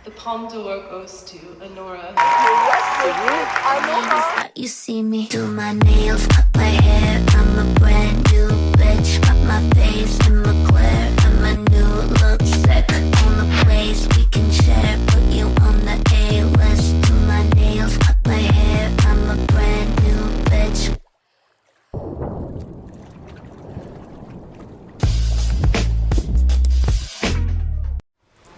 The Palme d'Or goes to Anora. You see me do my nails, cut my hair. I'm a brand new bitch. Got my face in my glare. I'm a new look sick. On the place we can share. Put you on the A-list. Do my nails, cut my hair. I'm a brand new bitch.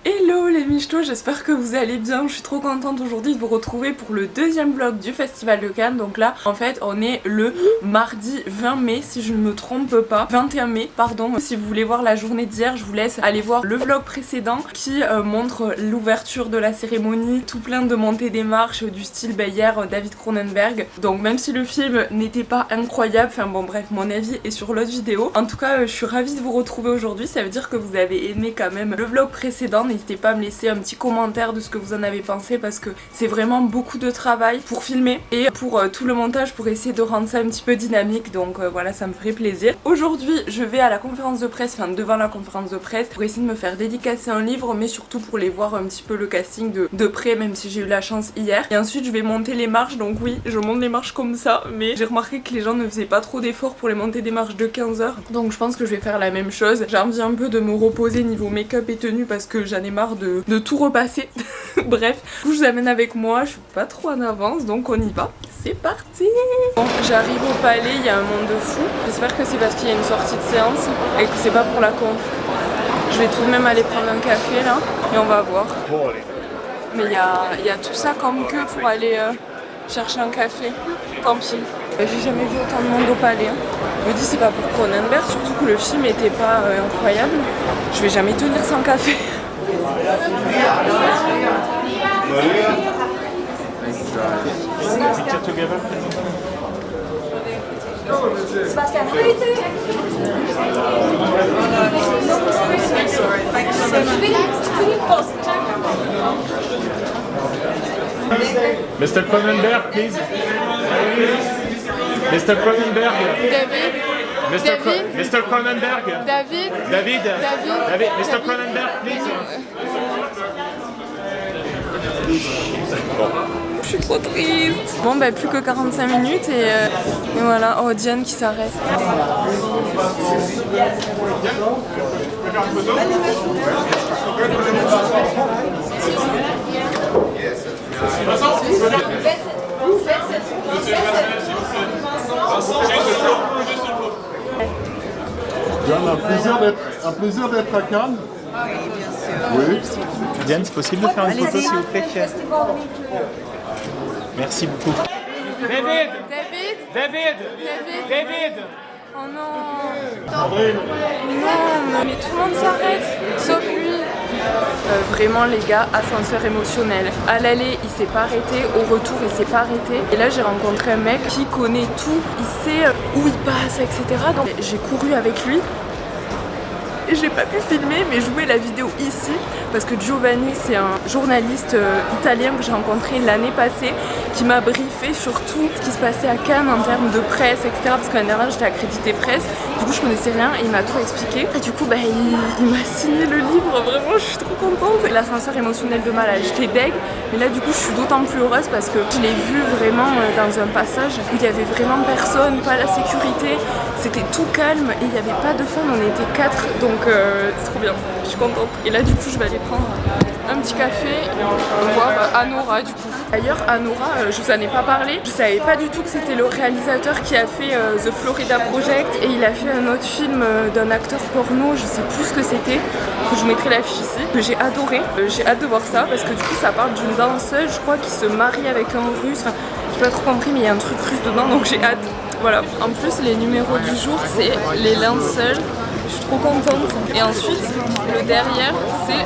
Hello les michtos, j'espère que vous allez bien. Je suis trop contente aujourd'hui de vous retrouver pour le deuxième vlog du Festival de Cannes. Donc là, en fait, on est le mardi 20 mai, si je ne me trompe pas. 21 mai, pardon. Si vous voulez voir la journée d'hier, je vous laisse aller voir le vlog précédent qui montre l'ouverture de la cérémonie, tout plein de montées des marches du style hier David Cronenberg. Donc même si le film n'était pas incroyable, enfin bon bref, mon avis est sur l'autre vidéo. En tout cas, je suis ravie de vous retrouver aujourd'hui. Ça veut dire que vous avez aimé quand même le vlog précédent. N'hésitez pas à me laisser un petit commentaire de ce que vous en avez pensé parce que c'est vraiment beaucoup de travail pour filmer et pour tout le montage pour essayer de rendre ça un petit peu dynamique. Donc voilà, ça me ferait plaisir. Aujourd'hui, je vais à la conférence de presse, enfin devant la conférence de presse pour essayer de me faire dédicacer un livre, mais surtout pour les voir un petit peu le casting de près, même si j'ai eu la chance hier. Et ensuite, je vais monter les marches. Donc oui, je monte les marches comme ça, mais j'ai remarqué que les gens ne faisaient pas trop d'efforts pour les monter des marches de 15 heures. Donc je pense que je vais faire la même chose. J'ai envie un peu de me reposer niveau make-up et tenue parce que j'en ai marre de tout repasser. Bref, du coup, je vous amène avec moi, je suis pas trop en avance, donc on y va. C'est parti. Bon, j'arrive au palais, il y a un monde de fou. J'espère que c'est parce qu'il y a une sortie de séance et que c'est pas pour la conf. Je vais tout de même aller prendre un café là et on va voir. Mais il y a tout ça comme queue pour aller chercher un café. Tant pis. J'ai jamais vu autant de monde au palais. Je me dis c'est pas pour Cronenberg, surtout que le film était pas incroyable. Je vais jamais tenir sans café. Mr. Cronenberg, please. Mr. Cronenberg. Mr. Cronenberg. David. Mr. Cronenberg, please. Bon. Je suis trop triste. Bon bah plus que 45 minutes et voilà. Oh Diane qui s'arrête. Diane, un plaisir d'être à Cannes. Oui. Diane, c'est possible de faire une photo s'il vous plaît? Merci beaucoup. David. Oh non. Non, mais tout le monde s'arrête, sauf lui. Vraiment les gars, ascenseur émotionnel. À l'aller il s'est pas arrêté, au retour il s'est pas arrêté. Et là j'ai rencontré un mec qui connaît tout, il sait où il passe, etc. Donc j'ai couru avec lui. Et j'ai pas pu filmer mais jouer la vidéo ici parce que Giovanni c'est un journaliste italien que j'ai rencontré l'année passée qui m'a briefé sur tout ce qui se passait à Cannes en termes de presse, etc. Parce que l'année dernière j'étais accréditée presse, du coup je connaissais rien et il m'a tout expliqué. Et du coup bah, il m'a signé le livre, vraiment je suis trop contente. L'ascenseur émotionnel de malade, j'étais deg, mais là du coup je suis d'autant plus heureuse parce que je l'ai vu vraiment dans un passage où il y avait vraiment personne, pas la sécurité, c'était tout calme et il n'y avait pas de fans, on était 4 donc c'est trop bien, je suis contente. Et là du coup je vais aller prendre un petit café et voir Anora du coup. D'ailleurs Anora, je vous en ai pas parlé, je savais pas du tout que c'était le réalisateur qui a fait The Florida Project et il a fait un autre film d'un acteur porno, je sais plus ce que c'était, que je vous mettrai l'affiche ici, que j'ai adoré. J'ai hâte de voir ça parce que du coup ça parle d'une danseuse je crois qui se marie avec un russe, enfin j'ai pas trop compris mais il y a un truc russe dedans donc j'ai hâte. Voilà, en plus les numéros du jour c'est les linceuls. Je suis trop contente. Et ensuite, le derrière, c'est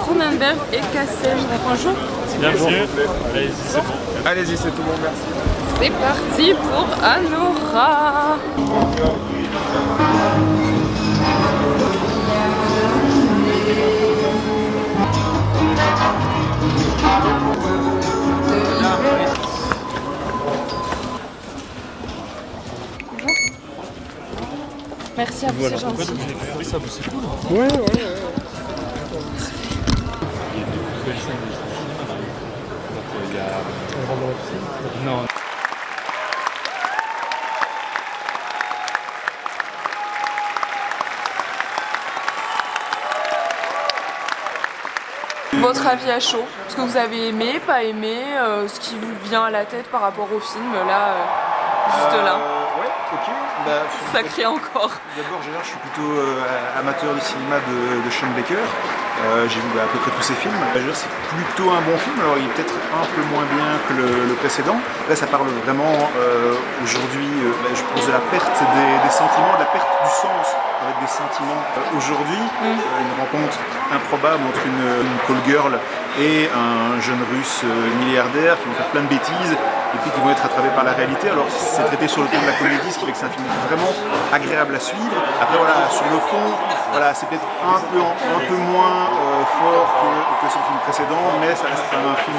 Cronenberg et Cassel. Bonjour. Merci. Allez-y, c'est bon. Allez-y, c'est tout bon, merci. C'est parti pour Anora. Merci à vous, c'est gentil. Ouais. Il y a deux belles scènes. regarde. Non. Votre avis à chaud, ce que vous avez aimé, pas aimé, ce qui vous vient à la tête par rapport au film, là, juste là. Ouais, ok. Bah, Sacré encore. D'abord, je suis plutôt amateur du cinéma de Sean Baker. J'ai vu à peu près tous ses films. C'est plutôt un bon film, alors il est peut-être un peu moins bien que le précédent. Là, ça parle vraiment aujourd'hui, je pense, de la perte des sentiments, de la perte du sens avec des sentiments aujourd'hui. Une rencontre improbable entre une call girl et un jeune russe milliardaire qui vont faire plein de bêtises et puis qui vont être attrapés par la réalité. Alors c'est traité sur le ton de la comédie, ce qui fait que c'est un film vraiment agréable à suivre. Après voilà, sur le fond, voilà, c'est peut-être un peu moins fort que son film précédent, mais ça reste un film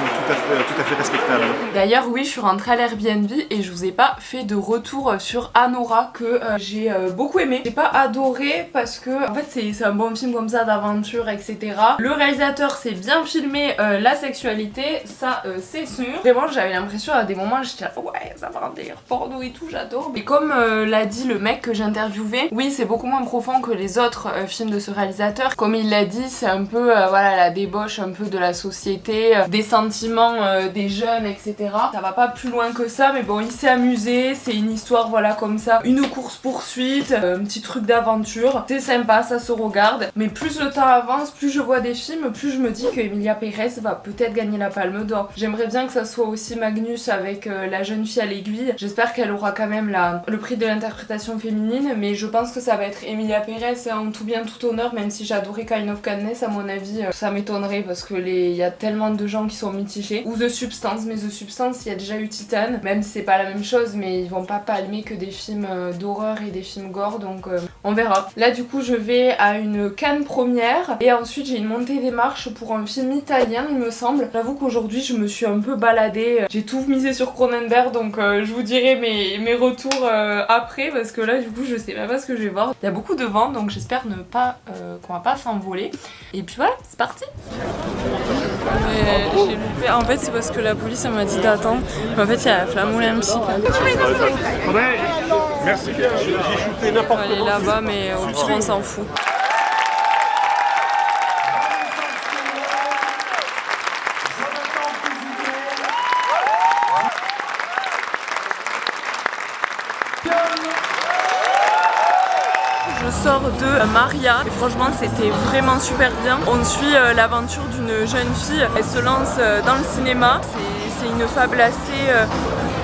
tout à fait respectable. D'ailleurs oui, je suis rentrée à l'Airbnb et je vous ai pas fait de retour sur Anora que j'ai beaucoup aimé. J'ai pas adoré parce que en fait c'est un bon film comme ça d'aventure, etc. Le réalisateur s'est bien filmé la sexualité, ça c'est sûr. Vraiment j'avais l'impression à des moments j'étais là, ouais ça va en délire porno et tout, j'adore. Mais comme l'a dit le mec que j'ai interviewé, oui c'est beaucoup moins profond que les autres films de ce réalisateur. Comme il l'a dit, c'est un peu voilà, la débauche un peu de la société, des sentiments des jeunes, etc. Ça va pas plus loin que ça, mais bon il s'est amusé, c'est une histoire voilà comme ça, une course poursuite, un petit truc d'aventure, c'est sympa, ça se regarde. Mais plus le temps avance, plus je vois des films, plus je me dis que Emilia Pérez va peut-être gagner la Palme d'Or. J'aimerais bien que ça soit aussi Magnus avec La jeune fille à l'aiguille. J'espère qu'elle aura quand même le prix de l'interprétation féminine, mais je pense que ça va être Emilia Pérez en tout bien tout honneur, même si j'adorais Kind of Kindness, à mon avis ça m'étonnerait parce que il y a tellement de gens qui sont mitigés. Ou The Substance, mais The Substance il y a déjà eu Titan, même si c'est pas la même chose, mais ils vont pas palmer que des films d'horreur et des films gore, donc on verra. Là du coup je vais à une Cannes première et ensuite j'ai une montée des marches pour un film italien il me semble. J'avoue qu'aujourd'hui je me suis un peu baladée, j'ai tout misé sur Cronenberg, donc je vous dirai mes retours après parce que là du coup je sais même pas ce que je vais voir. Il y a beaucoup de vent donc j'espère ne pas qu'on va pas s'envoler. Et puis voilà, c'est parti. J'ai loupé. En fait c'est parce que la police elle m'a dit d'attendre. En fait il y a la flamme olympique. Merci. J'ai shooté n'importe On va aller là-bas mais au pire on s'en fout. Je sors de Maria et franchement c'était vraiment super bien. On suit l'aventure d'une jeune fille, elle se lance dans le cinéma. C'est une fable assez,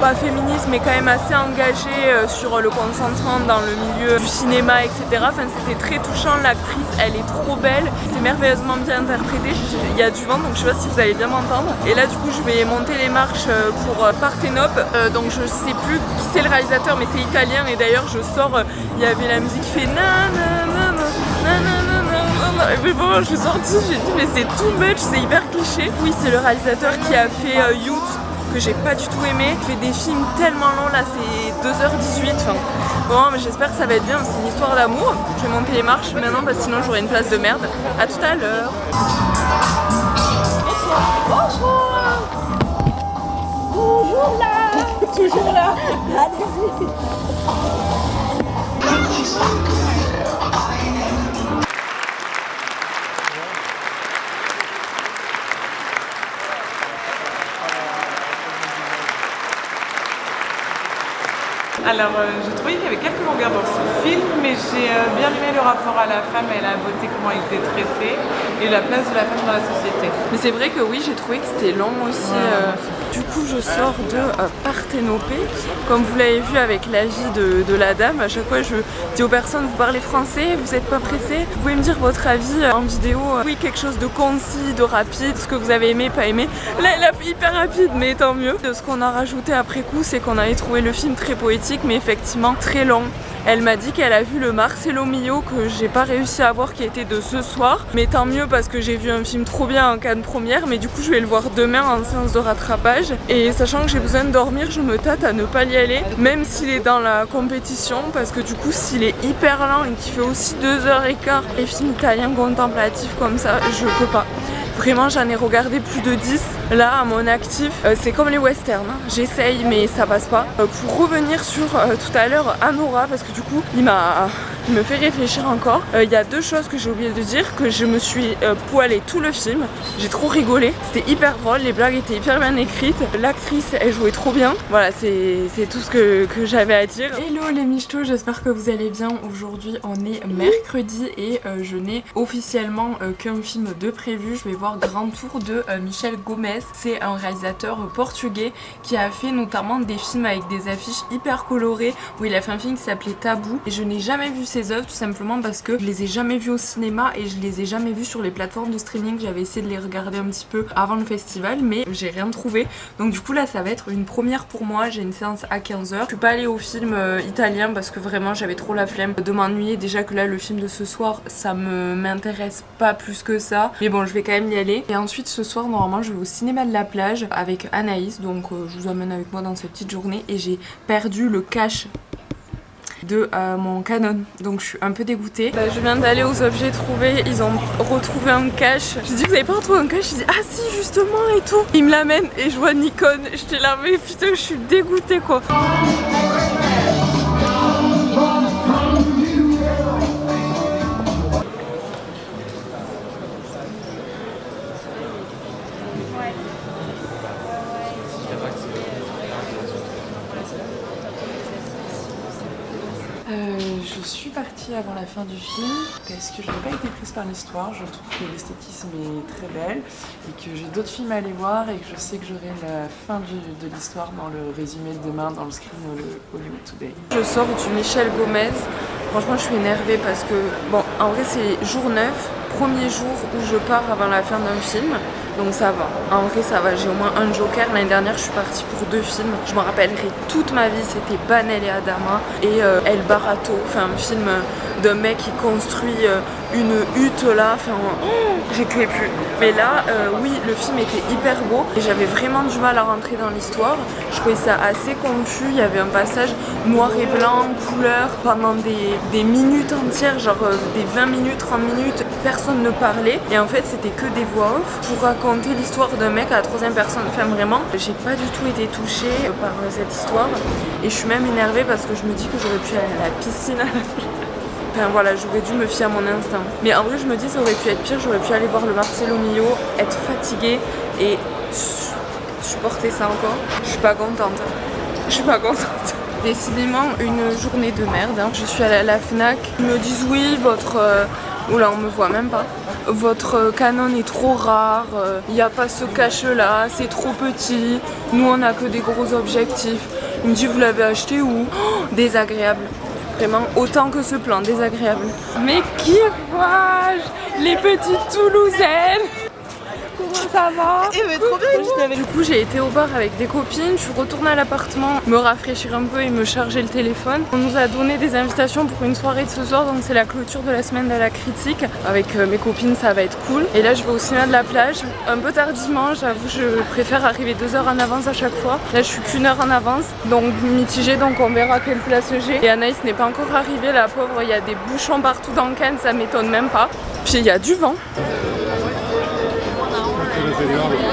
pas féministe mais quand même assez engagée sur le consentement dans le milieu du cinéma, etc. Enfin c'était très touchant, l'actrice elle est trop belle, c'est merveilleusement bien interprété. Il y a du vent donc je sais pas si vous allez bien m'entendre. Et là du coup je vais monter les marches pour Parthénope, donc je sais plus qui c'est le réalisateur mais c'est italien et d'ailleurs je sors, il y avait la musique qui fait et puis bon, je suis sortie, j'ai dit mais c'est too much, c'est hyper cliché. Oui c'est le réalisateur qui a fait Youth, que j'ai pas du tout aimé. Il fait des films tellement longs, là c'est 2h18, enfin bon mais j'espère que ça va être bien, c'est une histoire d'amour. Je vais monter les marches maintenant parce que sinon j'aurai une place de merde. A tout à l'heure. Bonsoir. Toujours là. Toujours là. Allez-y. Alors j'ai trouvé qu'il y avait quelques longueurs dans ce film, mais j'ai bien aimé le rapport à la femme et à la beauté, comment il était traité, et la place de la femme dans la société. Mais c'est vrai que oui, j'ai trouvé que c'était long aussi. Du coup je sors de Parthénope. Comme vous l'avez vu avec la vie de la dame, à chaque fois je dis aux personnes, vous parlez français, vous n'êtes pas pressé, vous pouvez me dire votre avis en vidéo. Oui, quelque chose de concis, de rapide, ce que vous avez aimé, pas aimé. Là elle a fait hyper rapide mais tant mieux. Ce qu'on a rajouté après coup c'est qu'on avait trouvé le film très poétique mais effectivement très long. Elle m'a dit qu'elle a vu le Marcelo Mio que j'ai pas réussi à voir qui était de ce soir, mais tant mieux parce que j'ai vu un film trop bien en Cannes première, mais du coup je vais le voir demain en séance de rattrapage et sachant que j'ai besoin de dormir je me tâte à ne pas y aller même s'il est dans la compétition parce que du coup s'il est hyper lent et qu'il fait aussi 2h15 les films italiens contemplatifs comme ça je peux pas. Vraiment j'en ai regardé plus de 10 là à mon actif. C'est comme les westerns, hein. J'essaye mais ça passe pas. Pour revenir sur tout à l'heure Anora, parce que du coup il me fait réfléchir encore. Il y a deux choses que j'ai oublié de dire, que je me suis poilée tout le film. J'ai trop rigolé, c'était hyper drôle, les blagues étaient hyper bien écrites. L'actrice elle jouait trop bien. Voilà, c'est tout ce que j'avais à dire. Hello les michtos, j'espère que vous allez bien. Aujourd'hui on est mercredi et je n'ai officiellement qu'un film de prévu. Je vais voir Grand Tour de Michel Gomez. C'est un réalisateur portugais qui a fait notamment des films avec des affiches hyper colorées, où il a fait un film qui s'appelait Tabou. Et je n'ai jamais vu ses œuvres tout simplement parce que je les ai jamais vues au cinéma et je les ai jamais vues sur les plateformes de streaming. J'avais essayé de les regarder un petit peu avant le festival mais j'ai rien trouvé. Donc du coup là ça va être une première pour moi. J'ai une séance à 15 h. Je suis pas allée au film italien parce que vraiment j'avais trop la flemme de m'ennuyer. Déjà que là le film de ce soir ça m'intéresse pas plus que ça. Mais bon je vais quand même y aller. Et ensuite ce soir normalement je vais au cinéma de la plage avec Anaïs. Donc je vous emmène avec moi dans cette petite journée. Et j'ai perdu le cache de mon Canon, donc je suis un peu dégoûtée. Là, je viens d'aller aux objets trouvés, ils ont retrouvé un cache. Je dis vous avez pas retrouvé un cache? Je dis ah si justement et tout. Ils me l'amènent et je vois Nikon. J'étais là mais putain je suis dégoûtée quoi. Je suis partie avant la fin du film parce que je n'ai pas été prise par l'histoire. Je trouve que l'esthétisme est très belle et que j'ai d'autres films à aller voir et que je sais que j'aurai la fin de l'histoire dans le résumé de demain dans le screen le Hollywood Today. Je sors du Michel Gomez. Franchement je suis énervée parce que bon en vrai c'est jour 9, premier jour où je pars avant la fin d'un film. Donc ça va, en vrai ça va, j'ai au moins un joker. L'année dernière je suis partie pour 2 films. Je me rappellerai toute ma vie, c'était Banel et Adama et El Barato, enfin un film d'un mec qui construit une hutte là, enfin j'ai tué plus. Mais là oui le film était hyper beau et j'avais vraiment du mal à rentrer dans l'histoire. Je trouvais ça assez confus, il y avait un passage noir et blanc, couleur, pendant des minutes entières, genre des 20 minutes, 30 minutes, personne ne parlait et en fait c'était que des voix off pour raconter l'histoire d'un mec à la 3e personne. Enfin vraiment, j'ai pas du tout été touchée par cette histoire et je suis même énervée parce que je me dis que j'aurais pu aller à la piscine à la place. Enfin voilà, j'aurais dû me fier à mon instinct. Mais en vrai je me dis ça aurait pu être pire, j'aurais pu aller voir le Marcelo Mio, être fatiguée et supporter ça encore. Je suis pas contente. Je suis pas contente. Décidément une journée de merde, hein. Je suis allée à la Fnac, ils me disent oui votre... Oula on me voit même pas. Votre Canon est trop rare, il n'y a pas ce cache là, c'est trop petit, nous on a que des gros objectifs. Il me dit vous l'avez acheté où? Oh, désagréable. Vraiment autant que ce plan, désagréable. Mais qui vois-je? Les petites Toulousaines. Comment ça va? mais trop bien. Du coup j'ai été au bar avec des copines, je suis retournée à l'appartement me rafraîchir un peu et me charger le téléphone. On nous a donné des invitations pour une soirée de ce soir, donc c'est la clôture de la semaine de la critique. Avec mes copines ça va être cool. Et là je vais au cinéma de la plage, un peu tardivement, j'avoue je préfère arriver 2 heures en avance à chaque fois. Là je suis qu'1 heure en avance, donc mitigée, donc on verra quelle place j'ai. Et Anaïs n'est pas encore arrivée, la pauvre, il y a des bouchons partout dans Cannes, ça m'étonne même pas. Puis il y a du vent.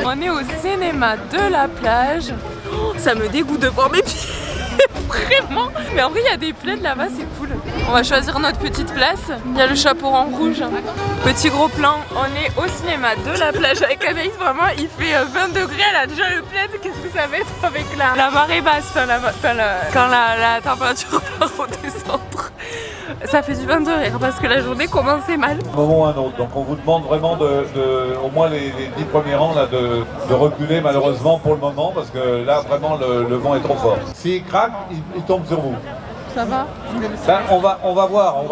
On est au cinéma de la plage. Oh, ça me dégoûte de voir mes pieds. Vraiment. Mais en vrai il y a des plaids là-bas, c'est cool. On va choisir notre petite place. Il y a le chaperon rouge. Petit gros plan. On est au cinéma de la plage avec Anaïs. Vraiment il fait 20 degrés. Elle a déjà le plaid. Qu'est-ce que ça va être avec la marée basse, quand la température va redescendre. Ça fait du 22 rire parce que la journée commençait mal. Un moment ou un autre. Donc on vous demande vraiment au moins les 10 premiers rangs là, de reculer malheureusement pour le moment parce que là vraiment le vent est trop fort. S'il craque, il tombe sur vous. Ça va? Ben, on va voir,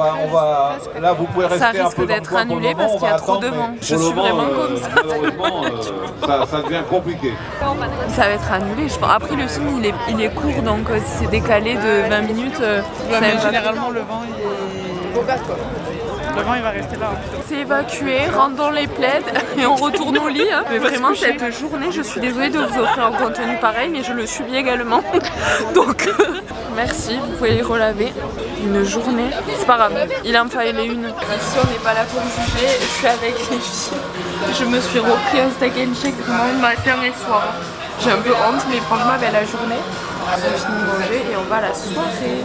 là vous pouvez rester un peu dans le coin. Ça risque d'être annulé parce qu'il y a trop de vent. Je suis vraiment comme ça. Malheureusement, ça devient compliqué. Ça va être annulé, je pense. Après le film il est court, donc si c'est décalé de 20 minutes, généralement le vent il est... Le vent il va rester là. C'est évacué, rendons les plaids et on retourne au lit. Hein. Mais vraiment cette journée, je suis désolée de vous offrir un contenu pareil, mais je le subis également. Donc merci, vous pouvez les relaver. Une journée, c'est pas grave, il en fallait une. Ici on n'est pas là pour juger, je suis avec les filles. Je me suis repris un steak and shake vraiment matin et soir. J'ai un peu honte, mais franchement belle la journée. On finit de manger et on va à la soirée.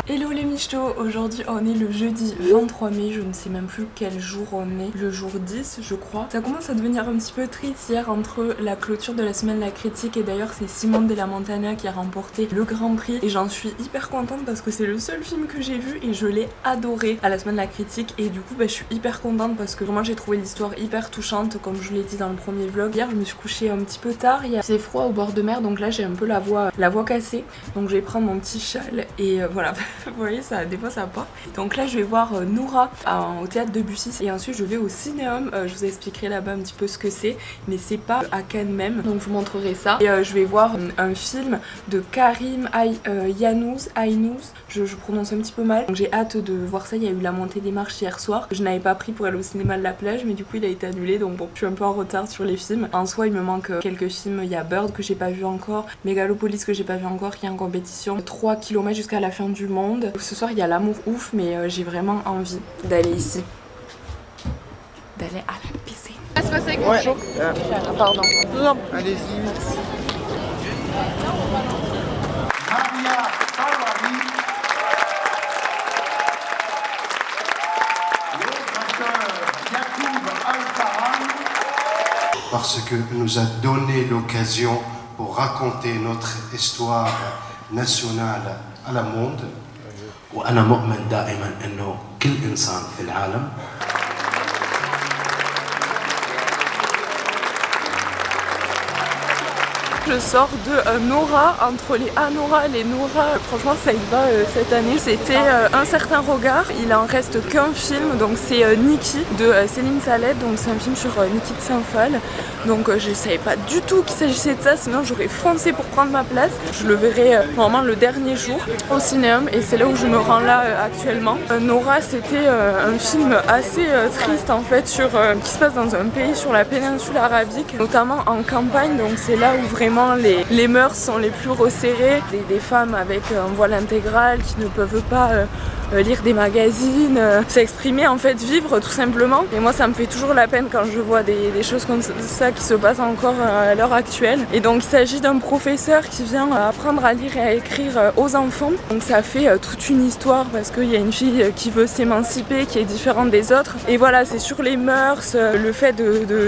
Hello les michtos, aujourd'hui on est le jeudi 23 mai, je ne sais même plus quel jour on est, le jour 10 je crois. Ça commence à devenir un petit peu triste hier entre la clôture de la semaine de la critique et d'ailleurs c'est Simone Della Montagna qui a remporté le grand prix et j'en suis hyper contente parce que c'est le seul film que j'ai vu et je l'ai adoré à la semaine de la critique et du coup je suis hyper contente parce que vraiment j'ai trouvé l'histoire hyper touchante comme je l'ai dit dans le premier vlog. Hier je me suis couchée un petit peu tard, il faisait froid au bord de mer donc là j'ai un peu la voix cassée donc je vais prendre mon petit châle et voilà. Vous voyez, ça, des fois ça part. Donc là je vais voir Nora au théâtre Debussy et ensuite je vais au Cinéum. Je vous expliquerai là-bas un petit peu ce que c'est, mais c'est pas à Cannes même, donc je vous montrerai ça. Et je vais voir un film de Karim Aynouz, je prononce un petit peu mal. Donc j'ai hâte de voir ça, il y a eu la montée des marches hier soir. Je n'avais pas pris pour aller au cinéma de la plage, mais du coup il a été annulé, donc bon, je suis un peu en retard sur les films. En soi il me manque quelques films, il y a Bird que j'ai pas vu encore, Megalopolis que j'ai pas vu encore, qui est en compétition, 3 km jusqu'à la fin du monde. Ce soir il y a l'amour ouf, mais j'ai vraiment envie d'aller ici, d'aller à la piscine. Ça se passe avec mon show. Pardon. Allez-y. Merci. Parce que nous a donné l'occasion pour raconter notre histoire nationale à la monde. وأنا مؤمن دائما إنه كل إنسان في العالم Je sors de Nora, entre les Anora et les Nora, franchement ça y va cette année. C'était Un certain regard, il en reste qu'un film, donc c'est Niki de Céline Salette, donc c'est un film sur Niki de Saint-Phal. Donc je savais pas du tout qu'il s'agissait de ça, sinon j'aurais foncé pour prendre ma place. Je le verrai normalement le dernier jour au Cinéum et c'est là où je me rends là actuellement. Nora c'était un film assez triste en fait sur qui se passe dans un pays sur la péninsule arabique, notamment en campagne, donc c'est là où vraiment les mœurs sont les plus resserrées. Des femmes avec un voile intégral qui ne peuvent pas lire des magazines, s'exprimer en fait, vivre tout simplement. Et moi ça me fait toujours la peine quand je vois des choses comme ça qui se passent encore à l'heure actuelle. Et donc il s'agit d'un professeur qui vient apprendre à lire et à écrire aux enfants. Donc ça fait toute une histoire parce qu'il y a une fille qui veut s'émanciper, qui est différente des autres. Et voilà, c'est sur les mœurs, le fait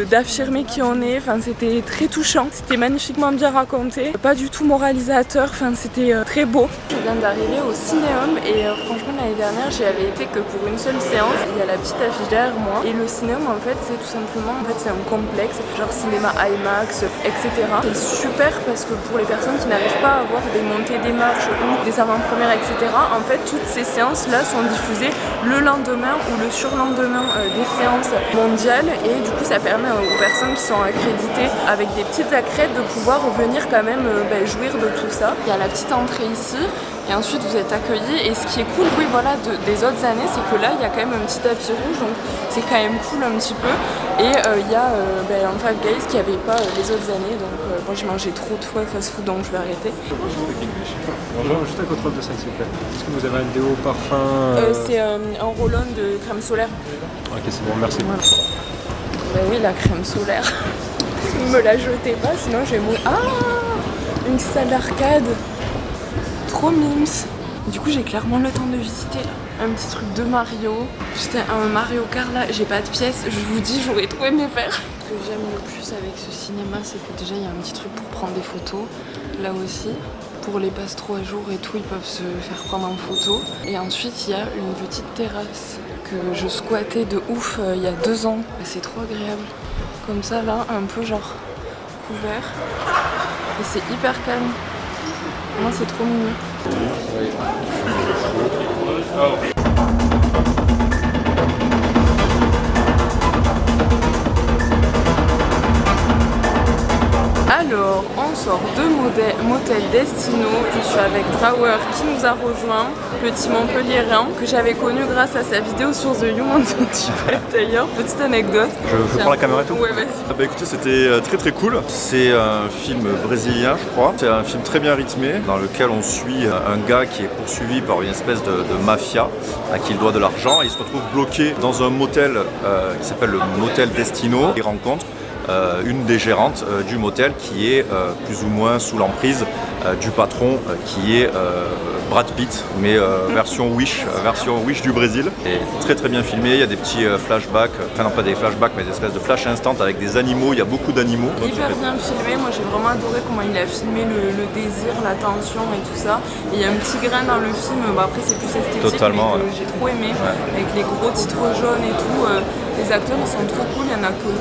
d'affirmer qui on est. Enfin c'était très touchant, c'était magnifiquement bien raconté, pas du tout moralisateur, enfin c'était très beau. Je viens d'arriver au Cinéum et franchement l'année dernière j'y avais été que pour une seule séance. Il y a la petite affiche derrière moi et le Cinéum en fait c'est tout simplement, c'est un complexe, genre cinéma IMAX, etc. C'est super parce que pour les personnes qui n'arrivent pas à avoir des montées des marches ou des avant-premières, etc. en fait toutes ces séances là sont diffusées le lendemain ou le surlendemain des séances mondiales et du coup ça permet aux personnes qui sont accréditées avec des petites accrètes de pouvoir venir quand même jouir de tout ça. Il y a la petite entrée ici et ensuite vous êtes accueillis et ce qui est cool voilà, des autres années c'est que là il y a quand même un petit tapis rouge donc c'est quand même cool un petit peu et il y a un Five Guys qui n'y avait pas les autres années donc moi j'ai mangé trop de fois fast food donc je vais arrêter. Bonjour, juste un contrôle de ça s'il vous plaît. Est-ce que vous avez un déo parfum C'est un roll-on de crème solaire. Ok c'est bon, merci. Voilà. Ben oui la crème solaire. Ne me la jetez pas sinon je vais mourir. Ah, une salle d'arcade. Trop mimes. Du coup j'ai clairement le temps de visiter là. Un petit truc de Mario. Putain un Mario Kart là, j'ai pas de pièces, je vous dis j'aurais trop aimé faire. Ce que j'aime le plus avec ce cinéma c'est que déjà il y a un petit truc pour prendre des photos. Là aussi, pour les passe 3 jours et tout, ils peuvent se faire prendre en photo. Et ensuite il y a une petite terrasse que je squattais de ouf il y a 2 ans. C'est trop agréable. Comme ça là, un peu genre couvert. Et c'est hyper calme. Moi c'est trop mignon. Alors, on sort de Motel Destino. Je suis avec Drawer qui nous a rejoint, petit Montpellierin, que j'avais connu grâce à sa vidéo sur The Human Centipede d'ailleurs. Petite anecdote. Je prends la caméra et tout. Ouais, vas-y. Bah écoutez, c'était très cool. C'est un film brésilien, je crois. C'est un film très bien rythmé dans lequel on suit un gars qui est poursuivi par une espèce de mafia à qui il doit de l'argent. Il se retrouve bloqué dans un motel qui s'appelle le Motel Destino. Il rencontre une des gérantes du motel qui est plus ou moins sous l'emprise du patron qui est Brad Pitt, mais version Wish du Brésil. Et très bien filmé, il y a des petits flashbacks, enfin non pas des flashbacks mais des espèces de flash instant avec des animaux, il y a beaucoup d'animaux. Hyper bien filmé, moi j'ai vraiment adoré comment il a filmé le désir, la tension et tout ça. Et il y a un petit grain dans le film, bon, après c'est plus esthétique, totalement, mais j'ai trop aimé, avec les gros titres jaunes et tout. Les acteurs ils sont trop cool, il y en a que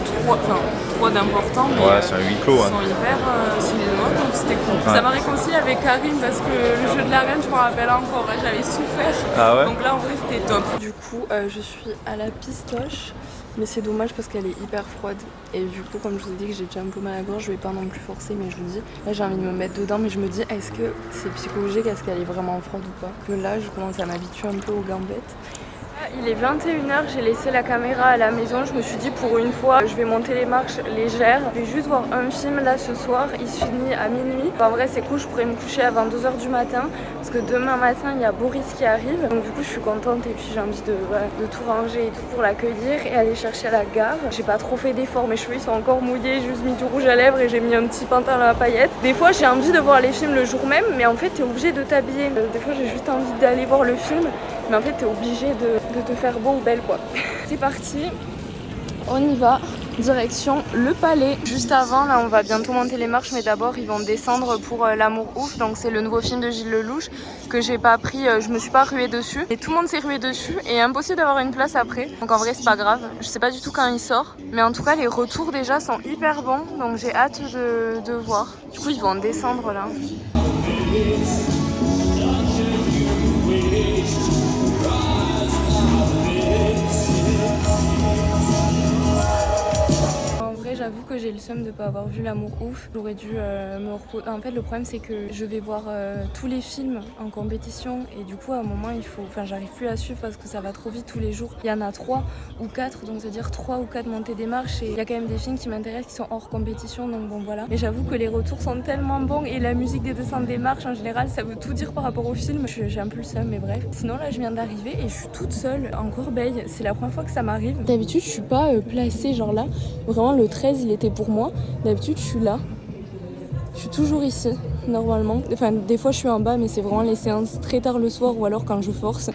3 d'importants, mais ouais, c'est un huis clos. Ils sont hyper cinéma, donc c'était cool. Ouais. Ça m'a réconcilié avec Karim parce que le jeu de la reine, je me rappelle encore, j'avais souffert. Ah ouais. Donc là en vrai c'était top. Du coup je suis à la pistoche, mais c'est dommage parce qu'elle est hyper froide. Et du coup comme je vous ai dit que j'ai déjà un peu mal à la gorge, je vais pas non plus forcer, mais je vous dis, là j'ai envie de me mettre dedans, mais je me dis est-ce que c'est psychologique, est-ce qu'elle est vraiment froide ou pas? Que là je commence à m'habituer un peu aux gambettes. Il est 21h, j'ai laissé la caméra à la maison, je me suis dit pour une fois je vais monter les marches légères. Je vais juste voir un film là ce soir, il se finit à minuit. En vrai c'est cool, je pourrais me coucher avant 2h du matin parce que demain matin il y a Boris qui arrive. Donc du coup je suis contente et puis j'ai envie de tout ranger et tout pour l'accueillir et aller chercher à la gare. J'ai pas trop fait d'efforts, mes cheveux ils sont encore mouillés, j'ai juste mis du rouge à lèvres et j'ai mis un petit pantalon à paillettes. Des fois j'ai envie de voir les films le jour même, mais en fait t'es obligé de t'habiller. Des fois j'ai juste envie d'aller voir le film, mais en fait t'es obligé de te faire beau ou belle quoi. C'est parti, on y va, direction le palais. Juste avant là on va bientôt monter les marches, mais d'abord ils vont descendre pour L'amour ouf, donc c'est le nouveau film de Gilles Lelouch que j'ai pas pris, je me suis pas ruée dessus et tout le monde s'est rué dessus et impossible d'avoir une place après, donc en vrai c'est pas grave, je sais pas du tout quand il sort, mais en tout cas les retours déjà sont hyper bons, donc j'ai hâte de voir. Du coup ils vont descendre là. J'avoue que j'ai le seum de pas avoir vu L'amour ouf. J'aurais dû me reposer. En fait le problème c'est que je vais voir tous les films en compétition et du coup à un moment il faut... Enfin j'arrive plus à suivre parce que ça va trop vite tous les jours. Il y en a 3 ou 4, donc c'est-à-dire 3 ou 4 montées des marches et il y a quand même des films qui m'intéressent qui sont hors compétition, donc bon voilà. Mais j'avoue que les retours sont tellement bons et la musique des descentes des marches en général ça veut tout dire par rapport au film. J'ai un peu le seum mais bref. Sinon là je viens d'arriver et je suis toute seule en Corbeil. C'est la première fois que ça m'arrive. D'habitude je suis pas placée genre là. Vraiment le 13 il était pour moi. D'habitude je suis là. Je suis toujours ici normalement. Enfin des fois je suis en bas mais c'est vraiment les séances très tard le soir ou alors quand je force.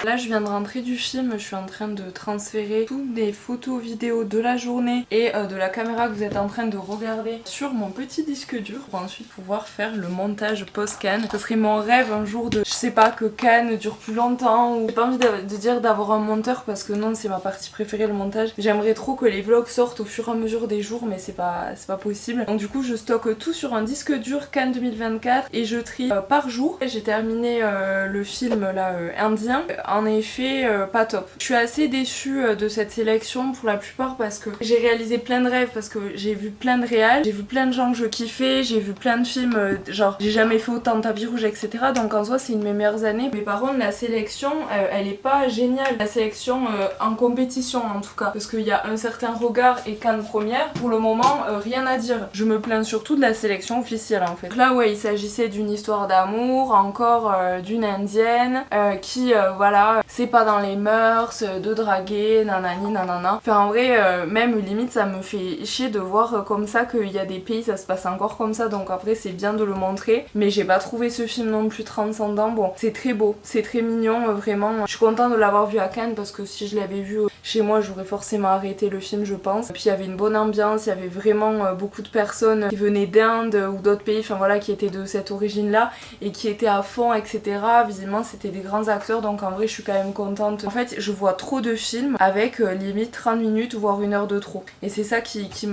Là je viens de rentrer du film, je suis en train de transférer toutes les photos vidéos de la journée et de la caméra que vous êtes en train de regarder sur mon petit disque dur pour ensuite pouvoir faire le montage post-Cannes. Ce serait mon rêve un jour de, je sais pas, que Cannes dure plus longtemps, ou j'ai pas envie de dire d'avoir un monteur parce que non c'est ma partie préférée le montage. J'aimerais trop que les vlogs sortent au fur et à mesure des jours mais c'est pas possible. Donc du coup je stocke tout sur un disque dur Cannes 2024 et je trie par jour. J'ai terminé le film là indien. En effet pas top. Je suis assez déçue de cette sélection pour la plupart parce que j'ai réalisé plein de rêves, parce que j'ai vu plein de réals, j'ai vu plein de gens que je kiffais, j'ai vu plein de films genre j'ai jamais fait autant de tapis rouge etc. Donc en soi c'est une de mes meilleures années. Mais par contre la sélection elle est pas géniale. La sélection en compétition en tout cas, parce qu'il y a un certain regard et Cannes première, pour le moment rien à dire. Je me plains surtout de la sélection officielle en fait. Donc là ouais il s'agissait d'une histoire d'amour, encore d'une indienne qui voilà c'est pas dans les mœurs de draguer nanani nanana. Enfin en vrai même limite ça me fait chier de voir comme ça qu'il y a des pays ça se passe encore comme ça, donc après c'est bien de le montrer, mais j'ai pas trouvé ce film non plus transcendant. Bon c'est très beau, c'est très mignon vraiment. Je suis contente de l'avoir vu à Cannes parce que si je l'avais vu chez moi j'aurais forcément arrêté le film je pense. Puis il y avait une bonne ambiance, il y avait vraiment beaucoup de personnes qui venaient d'Inde ou d'autres pays, enfin voilà, qui étaient de cette origine là et qui étaient à fond etc. Visiblement c'était des grands acteurs, donc en vrai vrai je suis quand même contente. En fait je vois trop de films avec limite 30 minutes voire 1 heure de trop. Et c'est ça qui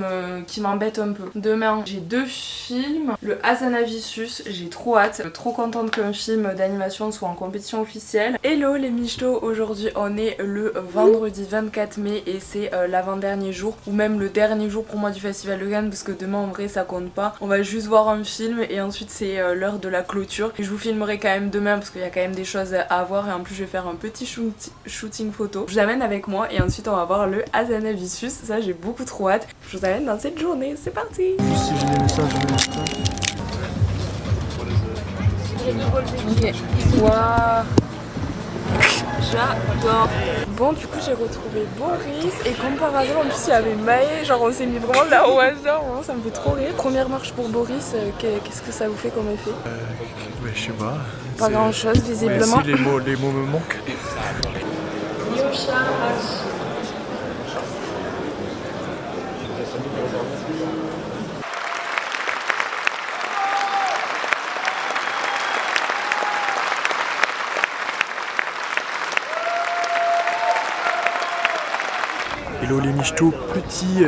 m'embête un peu. Demain j'ai 2 films. Le Hazanavicius, j'ai trop hâte. Trop contente qu'un film d'animation soit en compétition officielle. Hello les michtos, aujourd'hui on est le vendredi 24 mai et c'est l'avant-dernier jour ou même le dernier jour pour moi du Festival de Cannes parce que demain en vrai ça compte pas. On va juste voir un film et ensuite c'est l'heure de la clôture. Et je vous filmerai quand même demain parce qu'il y a quand même des choses à voir et en plus je vais faire un petit shooting photo. Je vous amène avec moi et ensuite on va voir le Hazanavicius. Ça j'ai beaucoup trop hâte. Je vous amène dans cette journée, c'est parti. Si j'ai des messages, Ok. Waouh. J'adore. Bon du coup j'ai retrouvé Boris et comme par hasard en plus il y avait Maë, genre on s'est mis vraiment là au hasard, vraiment, ça me fait trop rire. Première marche pour Boris, qu'est-ce que ça vous fait comme effet? je sais pas. Pas grand chose visiblement. Mais si les mots me manquent. Hello les michtos, petit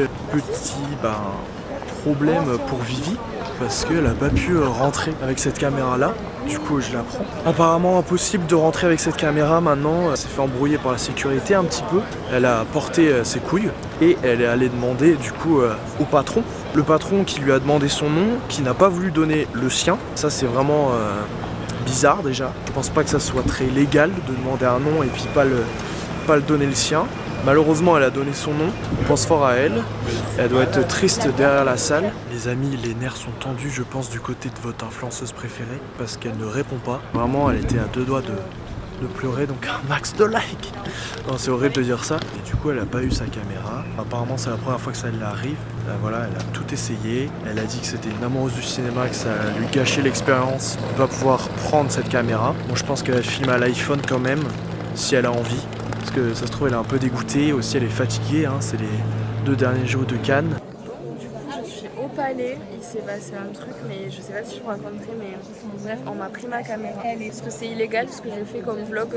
problème pour Vivi parce qu'elle a pas pu rentrer avec cette caméra là, du coup je la prends. Apparemment impossible de rentrer avec cette caméra maintenant, elle s'est fait embrouiller par la sécurité un petit peu, elle a porté ses couilles et elle est allée demander du coup au patron. Le patron qui lui a demandé son nom, qui n'a pas voulu donner le sien, ça c'est vraiment bizarre déjà. Je pense pas que ça soit très légal de demander un nom et puis pas le donner le sien. Malheureusement, elle a donné son nom, on pense fort à elle. Elle doit être triste derrière la salle. Les amis, les nerfs sont tendus, je pense, du côté de votre influenceuse préférée, parce qu'elle ne répond pas. Vraiment, elle était à 2 doigts de pleurer, donc un max de likes. Non, c'est horrible de dire ça. Et du coup, elle n'a pas eu sa caméra. Apparemment, c'est la première fois que ça lui arrive. Voilà, elle a tout essayé. Elle a dit que c'était une amoureuse du cinéma, que ça lui gâchait l'expérience. Elle va pouvoir prendre cette caméra. Bon, je pense qu'elle filme à l'iPhone quand même, si elle a envie. Parce que ça se trouve elle est un peu dégoûtée, aussi elle est fatiguée, hein, c'est les 2 derniers jours de Cannes. Du coup je suis au palais, il s'est passé un truc mais je sais pas si je vous raconterai mais bref on m'a pris ma caméra. Parce que c'est illégal ce que j'ai fait comme vlog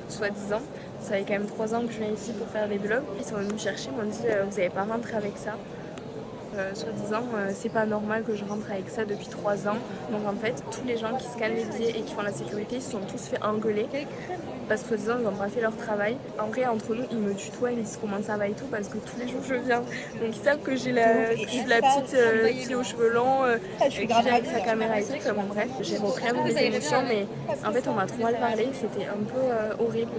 soi-disant. Ça fait quand même 3 ans que je viens ici pour faire des vlogs. Ils sont venus me chercher, ils m'ont dit vous n'avez pas rentré avec ça. Soi-disant c'est pas normal que je rentre avec ça depuis 3 ans. Donc en fait tous les gens qui scannent les billets et qui font la sécurité ils se sont tous fait engueuler. Parce que soi-disant ils n'ont pas fait leur travail. En vrai entre nous ils me tutoient, ils me disent comment ça va et tout parce que tous les jours je viens. Donc ils savent que j'ai la petite fille aux cheveux longs qui vient avec sa caméra et tout. Enfin, bon bref, j'ai repris un peu des émotions mais en fait on m'a trop mal parlé, c'était un peu horrible.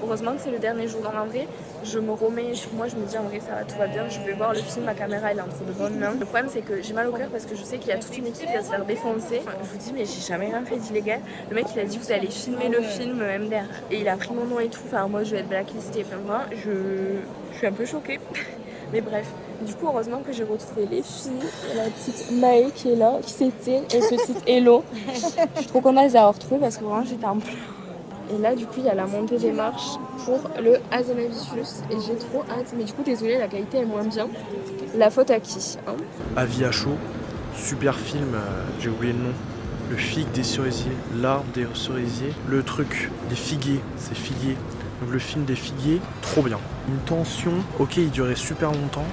Heureusement que c'est le dernier jour. Donc en vrai, je me remets sur moi, je me dis en vrai ça va, tout va bien, je vais voir le film, ma caméra elle est entre de bonnes mains. Le problème c'est que j'ai mal au cœur parce que je sais qu'il y a toute une équipe qui va se faire défoncer. Je vous dis mais j'ai jamais rien fait d'illégal. Le mec il a dit vous allez filmer le film MDR et il a pris mon nom et tout. Enfin moi je vais être blacklistée. Enfin moi je suis un peu choquée. Mais bref, du coup heureusement que j'ai retrouvé les filles. Il y a la petite Maë qui est là, qui s'éteint et petite Hello. Je suis trop contente de les avoir retrouvées parce que vraiment j'étais en pleurs. Et là du coup il y a la montée des marches pour le Hazanavicius et j'ai trop hâte. Mais du coup désolée la qualité est moins bien. La faute à qui hein? Avis à chaud, super film, j'ai oublié le nom. Le figue des cerisiers, l'arbre des cerisiers, le truc, des figuiers, c'est figuier. Donc le film des figuiers, trop bien. Une tension, ok il durait super longtemps,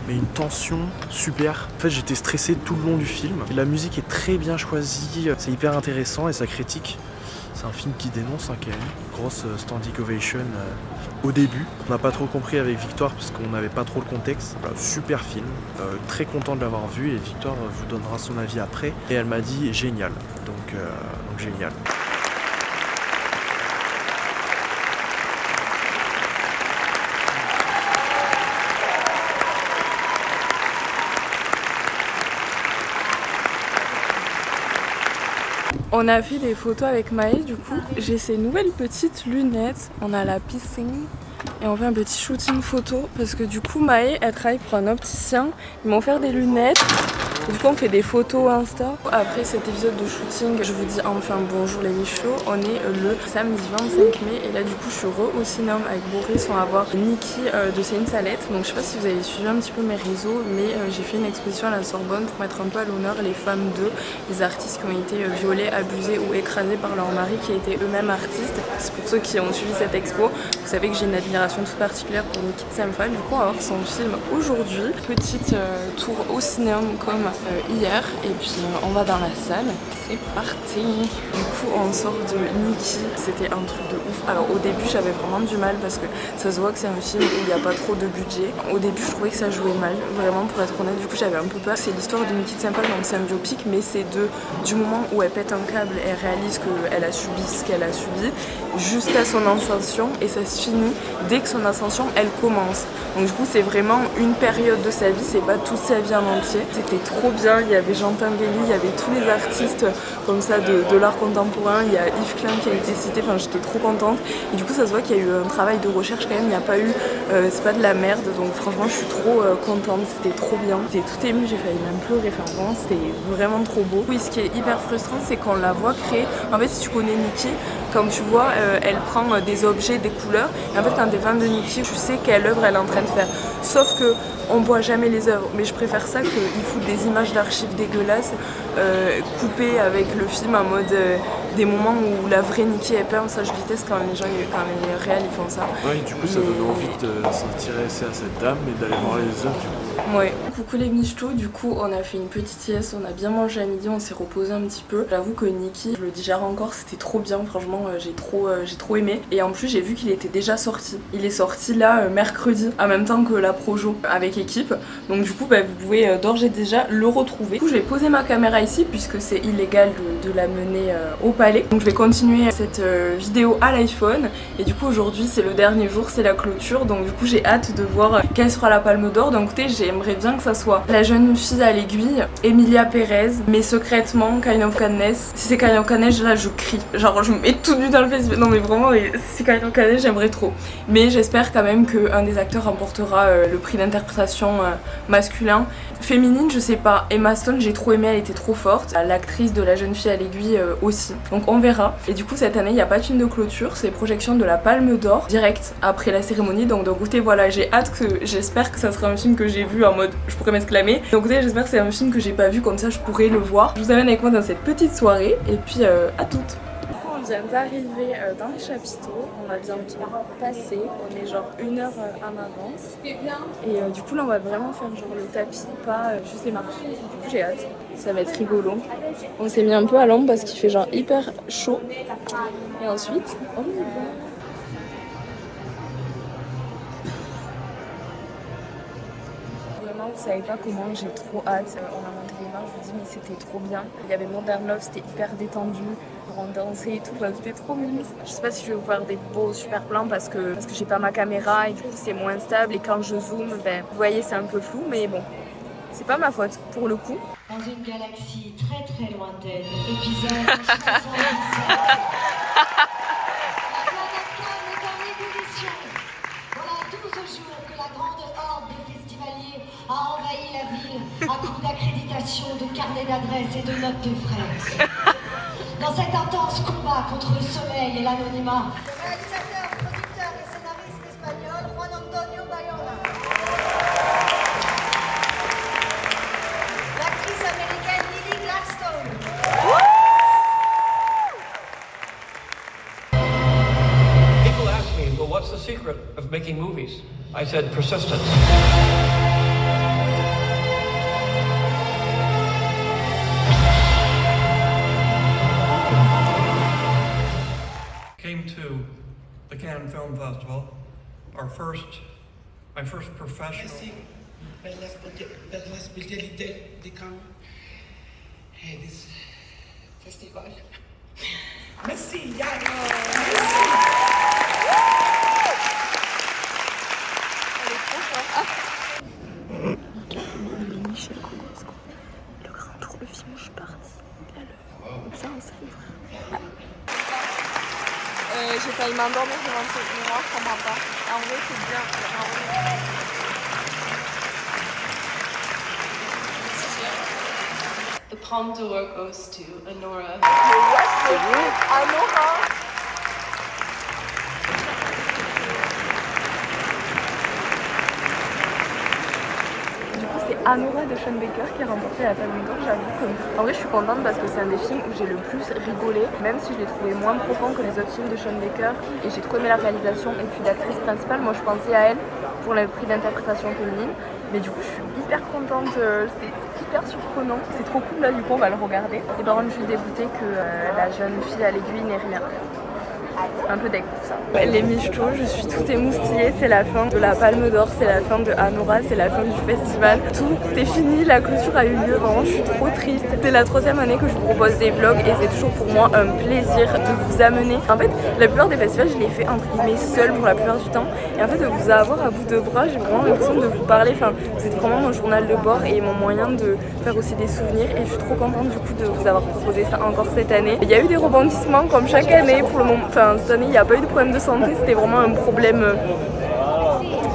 mais une tension super. En fait j'étais stressé tout le long du film. La musique est très bien choisie, c'est hyper intéressant et ça critique. C'est un film qui dénonce, qui a une grosse standing ovation au début. On n'a pas trop compris avec Victoire parce qu'on n'avait pas trop le contexte. Voilà, super film, très content de l'avoir vu et Victoire vous donnera son avis après. Et elle m'a dit génial, donc génial. On a fait des photos avec Maë, du coup j'ai ces nouvelles petites lunettes, on a la piscine et on fait un petit shooting photo parce que du coup Maë elle travaille pour un opticien, ils m'ont offert des lunettes Du coup on fait des photos Insta. Après cet épisode de shooting, je vous dis enfin bonjour les Michlots. On est le samedi 25 mai et là du coup je suis au cinéma avec Boris. On va voir Niki de C'est une salette. Donc je sais pas si vous avez suivi un petit peu mes réseaux, mais j'ai fait une exposition à la Sorbonne pour mettre un peu à l'honneur les femmes des artistes qui ont été violées, abusées ou écrasées par leur mari qui étaient eux-mêmes artistes. C'est pour ceux qui ont suivi cette expo. Vous savez que j'ai une admiration toute particulière pour Niki Tsemfal. Du coup on va voir son film aujourd'hui. Petite tour au cinéma comme hier et puis on va dans la salle. C'est parti. Du coup on sort de Niki. C'était un truc de ouf. Alors au début j'avais vraiment du mal parce que ça se voit que c'est un film où il n'y a pas trop de budget. Au début je trouvais que ça jouait mal, vraiment pour être honnête. Du coup j'avais un peu peur. C'est l'histoire de Niki Tsemfal, donc c'est un biopic, mais c'est du moment où elle pète un câble et elle réalise qu'elle a subi ce qu'elle a subi jusqu'à son ascension, et ça se finit dès que son ascension elle commence. Donc du coup c'est vraiment une période de sa vie, c'est pas toute sa vie en entier. C'était trop bien, il y avait Jean Tinguely, il y avait tous les artistes comme ça de l'art contemporain, il y a Yves Klein qui a été cité, enfin j'étais trop contente. Et du coup ça se voit qu'il y a eu un travail de recherche quand même, il n'y a pas eu, c'est pas de la merde, donc franchement je suis trop contente, c'était trop bien. J'étais tout émue, j'ai failli même pleurer, enfin vraiment c'était vraiment trop beau. Oui, ce qui est hyper frustrant c'est qu'on la voit créer, en fait si tu connais Niki, comme tu vois elle prend des objets, des couleurs, et en fait quand t'es fan de Niki tu sais quelle œuvre elle est en train de faire, sauf que on voit jamais les œuvres, mais je préfère ça qu'ils foutent des images d'archives dégueulasses coupées avec le film en mode des moments où la vraie Niki est peinte. Ça je déteste quand les gens, quand les réels ils font ça. Ouais, du coup ça donne envie de s'intéresser à cette dame et d'aller voir les œuvres du coup. Ouais. Coucou les Michlots, du coup on a fait une petite sieste, on a bien mangé à midi, on s'est reposé un petit peu. J'avoue que Niki, je le digère encore, c'était trop bien, franchement j'ai trop aimé. Et en plus j'ai vu qu'il était déjà sorti. Il est sorti là mercredi, en même temps que la Projo avec équipe. Donc du coup vous pouvez d'ores et déjà le retrouver. Du coup je vais poser ma caméra ici puisque c'est illégal de la mener au palais. Donc je vais continuer cette vidéo à l'iPhone. Et du coup aujourd'hui c'est le dernier jour, c'est la clôture. Donc du coup j'ai hâte de voir quelle sera la Palme d'Or. Donc écoutez, j'aimerais bien que ça soit la jeune fille à l'aiguille, Emilia Pérez, mais secrètement Kind of Kindness. Si c'est Kind of Kindness, là je crie, genre je me mets tout nu dans le festival. Non mais vraiment, si c'est Kind of Kindness j'aimerais trop. Mais j'espère quand même qu'un des acteurs remportera le prix d'interprétation masculin. Féminine je sais pas, Emma Stone j'ai trop aimé, elle était trop forte. L'actrice de la jeune fille à l'aiguille aussi. Donc on verra. Et du coup cette année il n'y a pas de film de clôture, c'est projection de la Palme d'Or direct après la cérémonie. Donc écoutez voilà, j'ai hâte, j'espère que ça sera un film que j'ai vu en mode je pourrais m'exclamer. Donc écoutez, j'espère que c'est un film que j'ai pas vu, comme ça je pourrais le voir. Je vous amène avec moi dans cette petite soirée et puis à toutes. On vient d'arriver dans les chapiteaux, on va bientôt passer, on est genre 1 heure en avance. Et du coup là on va vraiment faire genre le tapis, pas juste les marches. Du coup j'ai hâte, ça va être rigolo. On s'est mis un peu à l'ombre parce qu'il fait genre hyper chaud. Et ensuite on y va. Vous savez pas comment j'ai trop hâte. On a monté les marches, je vous dis mais c'était trop bien. Il y avait Modern Love, c'était hyper détendu. On dansait et tout, enfin, c'était trop mignon. Je sais pas si je vais vous faire des beaux super plans parce que j'ai pas ma caméra et du coup c'est moins stable et quand je zoome, vous voyez c'est un peu flou, mais bon, c'est pas ma faute pour le coup. Dans une galaxie très très lointaine, épisode 77. A envahi la ville à coup d'accréditation, de carnet d'adresses et de notes de frais. Dans cet intense combat contre le soleil et l'anonymat, le réalisateur, producteur et scénariste espagnol Juan Antonio Bayona. L'actrice américaine Lily Gladstone. People ask me, well, what's the secret of making movies? I said persistence. Came to the Cannes Film Festival, my first professional. Merci per la specialité di Cannes e di festival. Merci, Michel Conosco, le grand tour, le film où je suis partie. Ça, on sait. J'ai failli m'endormir devant ce miroir, je comprends pas. En vrai, c'est bien. En vrai. Palme d'Or goes to Anora. C'est Anora de Sean Baker qui a remporté la Palme d'Or, j'avoue que... En vrai je suis contente parce que c'est un des films où j'ai le plus rigolé, même si je l'ai trouvé moins profond que les autres films de Sean Baker, et j'ai trop aimé la réalisation et puis l'actrice principale, moi je pensais à elle pour le prix d'interprétation féminine, mais du coup je suis hyper contente, c'était hyper surprenant, c'est trop cool là, du coup on va le regarder. Et par contre je suis dégoûtée que la jeune fille à l'aiguille n'ait rien. Un peu deg pour ça. Ouais, les michtos, je suis tout émoustillée, c'est la fin de la Palme d'Or, c'est la fin de Anora, c'est la fin du festival. Tout est fini, la clôture a eu lieu, vraiment je suis trop triste. C'est la 3e année que je vous propose des vlogs et c'est toujours pour moi un plaisir de vous amener. En fait, la plupart des festivals, je les fais entre guillemets seule pour la plupart du temps. Et en fait, de vous avoir à bout de bras, j'ai vraiment l'impression de vous parler. Enfin, c'est vraiment mon journal de bord et mon moyen de faire aussi des souvenirs. Et je suis trop contente du coup de vous avoir proposé ça encore cette année. Il y a eu des rebondissements comme chaque année pour le moment. Enfin, cette année, il n'y a pas eu de problème de santé, c'était vraiment un problème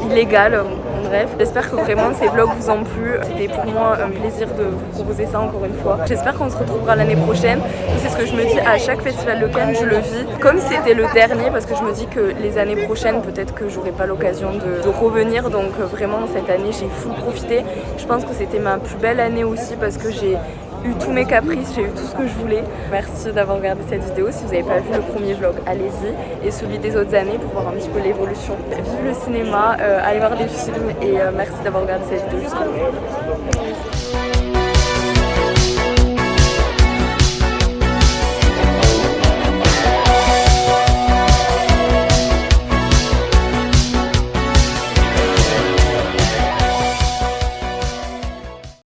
illégal. Bref, j'espère que vraiment ces vlogs vous ont plu. C'était pour moi un plaisir de vous proposer ça encore une fois. J'espère qu'on se retrouvera l'année prochaine. C'est ce que je me dis à chaque festival de Cannes, je le vis comme si c'était le dernier, parce que je me dis que les années prochaines, peut-être que j'aurai pas l'occasion de revenir. Donc vraiment, cette année, j'ai full profité. Je pense que c'était ma plus belle année aussi parce que j'ai eu tous mes caprices, j'ai eu tout ce que je voulais. Merci d'avoir regardé cette vidéo. Si vous n'avez pas vu le premier vlog, allez-y. Et celui des autres années pour voir un petit peu l'évolution. Vive le cinéma, allez voir des films et merci d'avoir regardé cette vidéo jusqu'au bout.